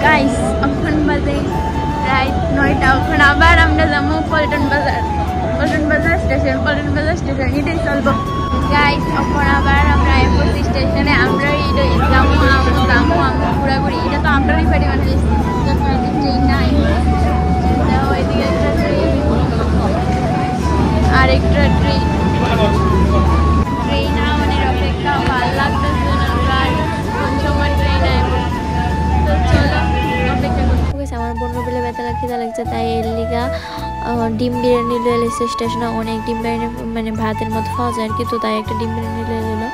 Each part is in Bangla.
গাইস এখন বাজে রাত 9টা। এখন আবার আমরা যাবো পল্টন বাজার স্টেশন এটাই চলবো গাইস। এখন আবার আমরা এয়ারপোর্ট স্টেশনে আমরা যাবো ঘোরাঘুরি। এটা তো আমরাই পারি মানে ট্রেন নাই, ওইদিকে একটা ট্রেন আর একটা ট্রেন আমাদের অপেক্ষা ভালো লাগতেছে না। কোন সময় ট্রেন আসবে তো চলো অপেক্ষা করি। আমার বোনের বেলা ব্যথা লাগছে তাই এর লিগা ডিম বিরিয়ানি লয়ে এসেছে স্টেশনে। অনেক ডিম বিরিয়ানি মানে ভাতের মতো খাওয়া যায় আর কি, তো তাই একটা ডিম বিরিয়ানি লয়ে এলো।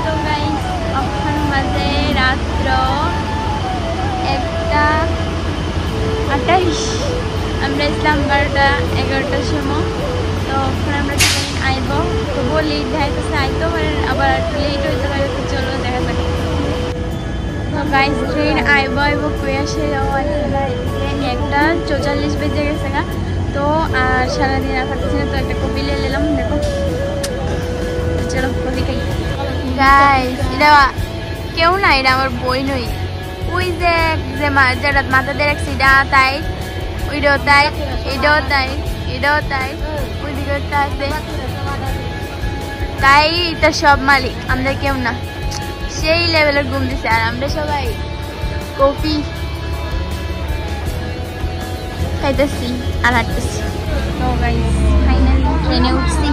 তো গাইস এখন বাজে রাত্র 1:28। আমরা ইসলাম 11টার সময়। তো এখন আমরা ট্রেন আইব, তবুও লেট দেখাইতেছে, আইতেও পারেন আবার লেট হইতে পারে, তো চলো দেখা যাক। তো গাইস ট্রেন আইব কই আসে ট্রেন 1:44 বেজে গেছে গা। তো আর সারাদিন আর পারতেছি না, তো একটা কপি নিয়ে নিলাম। দেখো চলো কপি খাই গাইস। এটা কেউ না, এটা আমার বই নই। ওই যে যেটা মাথাতে রাখছি এটা তাই, ওইটাও তাই, এটাও তাই, এটাও তাই, ওই দিকে আছে তাই। এটা সব মালিক, আমরা কেউ না। সেই লেভেলের ঘুম দিছে আর আমরা সবাই কপি খাইতেছি আর হাঁটতেছি। তো গাইস ফাইনালি ট্রেনে উঠছি।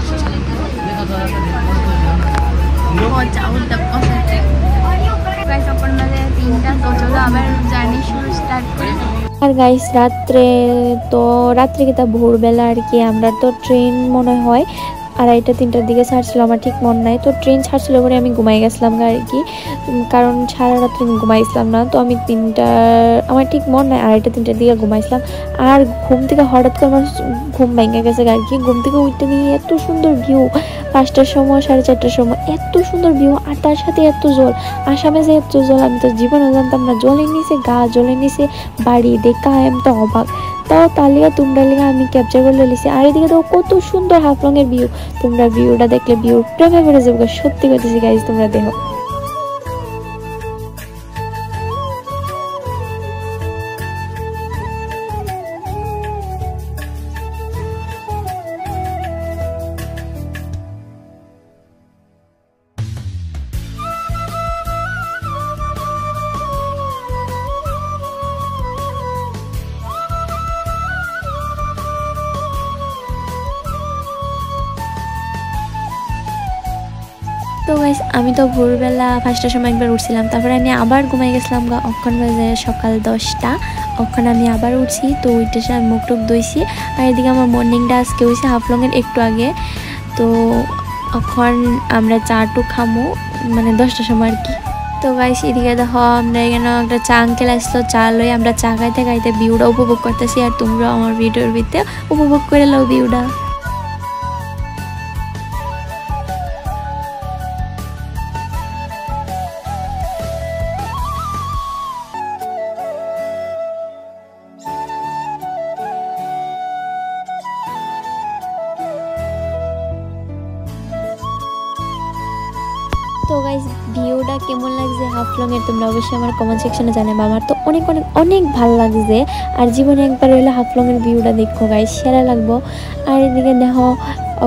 আর গাইস রাত্রে কি তা ভোরবেলা আর কি, আমরা তো ট্রেন মনে হয় 2:30-3টার দিকে ছাড়ছিল, আমার ঠিক মন নাই। তো ট্রেন ছাড়ছিল পরে আমি ঘুমাই গেছিলাম আর কি, কারণ সারা রাত্রে আমি ঘুমাইছিলাম না। তো আমি আমার ঠিক মন নাই 2:30-3টার দিকে ঘুমাইছিলাম। আর ঘুম থেকে হঠাৎ করে আমার ঘুম ভেঙে গেছে আর কি। ঘুম থেকে উঠতে নিয়ে এত সুন্দর ভিউ, 5টার সময় 4:30টার সময় এত সুন্দর ভিউ, আর তার সাথে এত জল। আসামে যে এত জল আমি তো জীবনে জানতাম না। জলের নিচে জলের নিচে বাড়ি দেখা আমি তো অবাক। তাও তালিকা তোমরা লিগা আমি ক্যাপচার করে লিছি। আর এদিকে তো কত সুন্দর হাফলং এর ভিউ, তোমরা ভিউটা দেখলে ভিউ প্রেমে পড়ে যাবে। সত্যি করতেছি গাইজ, তোমরা দেখো। তো গাইস আমি তো ভোরবেলা 5টার সময় একবার উঠছিলাম, তারপরে আমি আবার ঘুমাই গেছিলাম গা। অক্ষণ বাজে সকাল 10টা। অক্ষণ আমি আবার উঠছি, তো উঠে আমি মুখ টুক ধুইছি। আর এদিকে আমার মর্নিংটা আজকে হয়েছে হাফলংয়ের একটু আগে। তো এখন আমরা চা টু খামো মানে 10টার সময় আর কি। তো গাইস এদিকে দেখো আমরা এখানে একটা চা আঙ্কেল আসলো, চা লই আমরা চা খাইতে খাইতে ভিউটা উপভোগ করতেছি। আর তোমরাও আমার ভিডিওর ভিতরে উপভোগ করে নাও ভিউটা। তো গাইস ভিউটা কেমন লাগছে হাফলং এর তোমরা অবশ্যই আমার কমেন্ট সেকশনে জানাবে। আমার তো অনেক অনেক অনেক ভালো লাগছে। আর জীবনে একবার হইলে হাফলং এর ভিউটা দেখো গাইস, সেরা লাগবো। আর এদিকে দেখো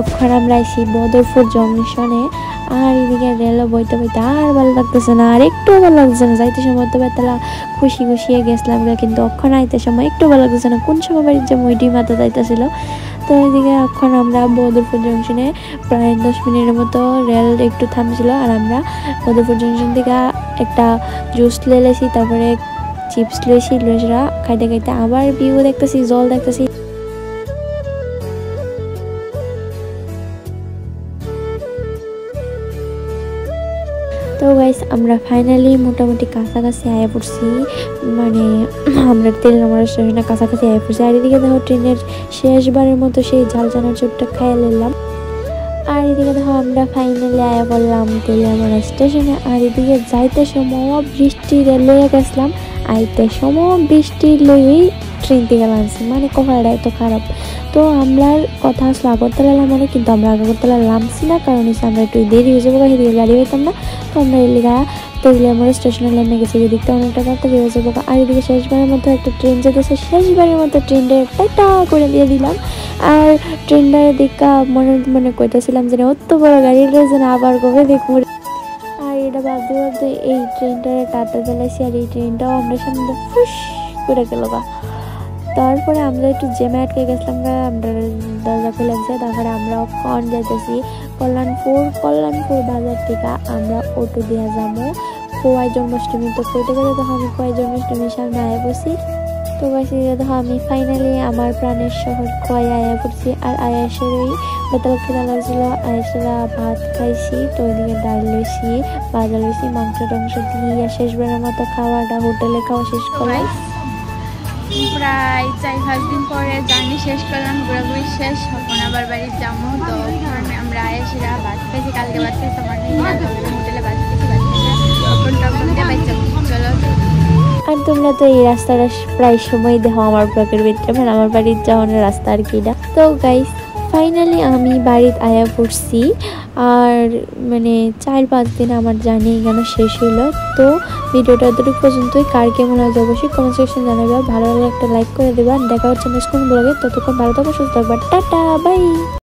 অক্ষর আমরা আইছি বদরপুর জংশনে। আর এদিকে রেলও বইতে বইতে আর ভালো লাগতেছে না, আর একটু ভালো লাগছে না। যাইতে সময় তো বেতলা খুশি গেছিলাম, কিন্তু অক্ষণ আইতে সময় একটু ভালো লাগতেছে না। কোন সময় বাড়ির যে মইডি মাথা যাইতেছিল। তো এদিকে এখন আমরা বদরপুর জংশনে প্রায় 10 মিনিটের মতো রেল একটু থামছিল। আর আমরা বদরপুর জংশন থেকে একটা জুস লেছি, তারপরে চিপস লইছি, খাইতে খাইতে আবার ভিউ দেখতেছি, জল দেখতেছি। তো গাইস আমরা ফাইনালি মোটামুটি কাছাকাছি আয়া পড়ছি, মানে আমরা তেলেনামারা স্টেশনে কাছাকাছি আয়া পড়ছি। আর এদিকে দেখো ট্রেনের শেষবারের মতো সেই ঝাল চানার চুটটা খাইয়া নিলাম। আর এদিকে দেখো আমরা ফাইনালি আয়া পড়লাম তেলেনামারা স্টেশনে। আর এদিকে যাইতে সময় বৃষ্টি লইয়া গেছিলাম, আইতে সময় বৃষ্টি লইয়েই ট্রেন থেকে নামছি, মানে কপালটা এত খারাপ। তো আমরা কথা আসলে আগরতলা নামানো, কিন্তু আমরা আগরতলা নামছি না, কারণ হচ্ছে আমরা একটু দেরি হয়ে যাবো, এদিকে গাড়ি হইতাম না। তো আমরা এলিগা তাহলে আমার স্টেশনের লাইনে গেছে, এদিকটা অনেকটা তাড়াতাড়ি হয়ে যাবো। আর এদিকে শেষবারের মতো একটা ট্রেন যেতেছে, শেষবারের মতো ট্রেনটা টাটা করে দিয়ে দিলাম। আর ট্রেনটার দিকটা মনে মনে কইতেছিলাম যে অত বড় গাড়িটা যেন আবার কবে দেখবো। আর এটা ভাবতে ভাবতে এই ট্রেনটার টাটা চালাইছি, আর এই ট্রেনটাও আমরা সামনে ফুস করে গেল গা। তারপরে আমরা একটু জ্যামে আটকে গেছিলাম, আমরা দরজা খুলে গেছে। তারপরে আমরা কন যাইতেছি কল্যাণপুর বাজার থেকে আমরা অটো দিয়ে যাবো খোয়াই জন্মাষ্টমী। তো কইতে গেলে তখন আমি খোয়াই জন্মাষ্টমীর সামনে আয়া পড়ছি। তো বাসি দেখো আমি ফাইনালি আমার প্রাণের শহর খোয়াই আয়া পড়ছি। আর আয়াসেরই বেতাল খেলা লাগছিল, আয়াসেরা ভাত খাইছি। তো ওইদিকে ডাল লইছি, বাজার লইছি, মাংস টাংস দিয়ে শেষবারের মতো খাওয়াটা হোটেলে খাওয়া শেষ করলাম। প্রায় 4-5 দিন পরে জার্নি শেষ করলাম, ঘোরাঘুরি শেষ। এখন আবার বাড়ি যাবো। তো আমরা আয়েসিরা ভাত খাইছি, কালকে ভাত খাইছি, আমার হোটেলে ভাত খাইছি, চলো। আর তোমরা তো এই রাস্তাটা প্রায় সময় দেখো আমার ব্লগের ভিতরে, মানে আমার বাড়ির যাওয়ানোর রাস্তা আর কি। তো গাইস ফাইনালি আমি বাড়িতে আয়া পড়ছি। আর মানে 4-5 দিন আমার জার্নি এখানে শেষ হইলো। তো ভিডিওটা এতটুকু পর্যন্তই। কার কেমন লাগে অবশ্যই কমেন্ট সেকশন জানাবে। ভালো লাগলে একটা লাইক করে দেবা। দেখা হচ্ছে নেক্সট কোন ব্লগে। ততক্ষণ ভালো থাকো, সুস্থ থাকবা, টাটা বাই।